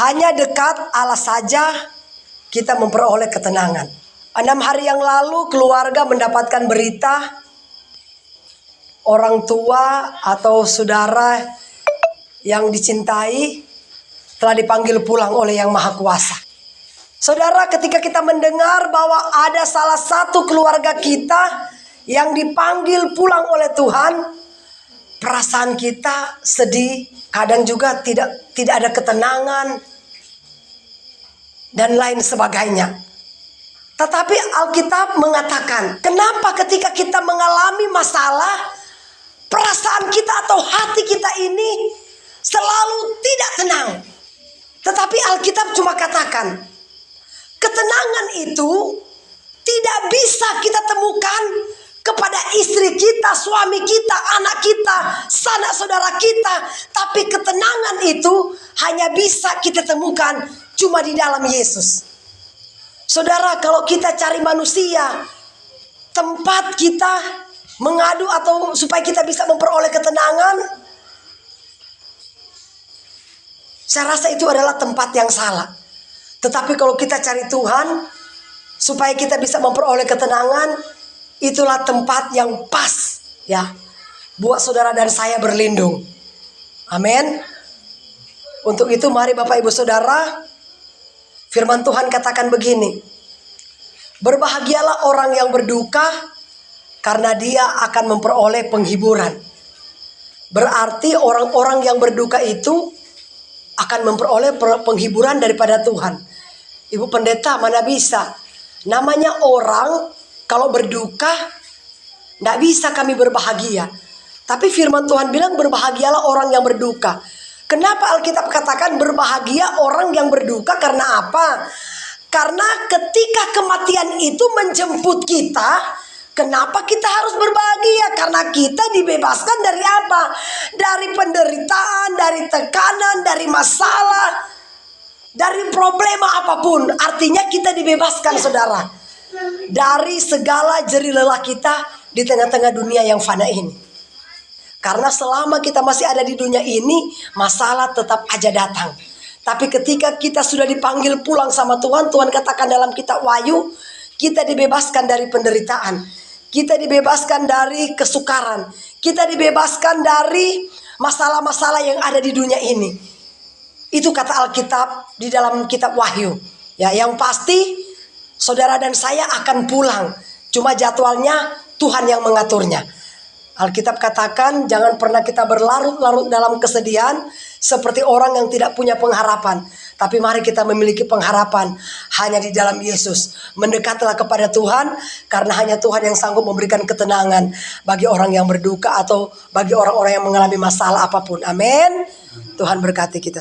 Hanya dekat Allah saja kita memperoleh ketenangan. 6 hari yang lalu keluarga mendapatkan berita orang tua atau saudara yang dicintai telah dipanggil pulang oleh Yang Maha Kuasa. Saudara, ketika kita mendengar bahwa ada salah satu keluarga kita yang dipanggil pulang oleh Tuhan, perasaan kita sedih, kadang juga tidak ada ketenangan dan lain sebagainya. Tetapi Alkitab mengatakan, kenapa ketika kita mengalami masalah, perasaan kita atau hati kita ini selalu tidak tenang. Tetapi Alkitab cuma katakan, ketenangan itu tidak bisa kita temukan kepada istri kita, suami kita, anak kita, sanak saudara kita. Tapi ketenangan itu hanya bisa kita temukan cuma di dalam Yesus. Saudara, kalau kita cari manusia, tempat kita mengadu atau supaya kita bisa memperoleh ketenangan, saya rasa itu adalah tempat yang salah. Tetapi kalau kita cari Tuhan, supaya kita bisa memperoleh ketenangan, itulah tempat yang pas ya buat saudara dan saya berlindung. Amin. Untuk itu mari Bapak Ibu Saudara, firman Tuhan katakan begini, berbahagialah orang yang berduka karena dia akan memperoleh penghiburan. Berarti orang-orang yang berduka itu akan memperoleh penghiburan daripada Tuhan. Ibu pendeta, mana bisa? Namanya orang kalau berduka, tidak bisa kami berbahagia. Tapi firman Tuhan bilang berbahagialah orang yang berduka. Kenapa Alkitab katakan berbahagia orang yang berduka? Karena apa? Karena ketika kematian itu menjemput kita, kenapa kita harus berbahagia? Karena kita dibebaskan dari apa? Dari penderitaan, dari tekanan, dari masalah, dari problema apapun. Artinya kita dibebaskan, saudara, dari segala jerih lelah kita di tengah-tengah dunia yang fana ini. Karena selama kita masih ada di dunia ini, masalah tetap aja datang. Tapi ketika kita sudah dipanggil pulang sama Tuhan, Tuhan katakan dalam kitab Wahyu, kita dibebaskan dari penderitaan, kita dibebaskan dari kesukaran, kita dibebaskan dari masalah-masalah yang ada di dunia ini. Itu kata Alkitab di dalam kitab Wahyu. Ya, yang pasti saudara dan saya akan pulang. Cuma jadwalnya Tuhan yang mengaturnya. Alkitab katakan jangan pernah kita berlarut-larut dalam kesedihan seperti orang yang tidak punya pengharapan. Tapi mari kita memiliki pengharapan hanya di dalam Yesus. Mendekatlah kepada Tuhan karena hanya Tuhan yang sanggup memberikan ketenangan bagi orang yang berduka atau bagi orang-orang yang mengalami masalah apapun. Amin. Tuhan berkati kita.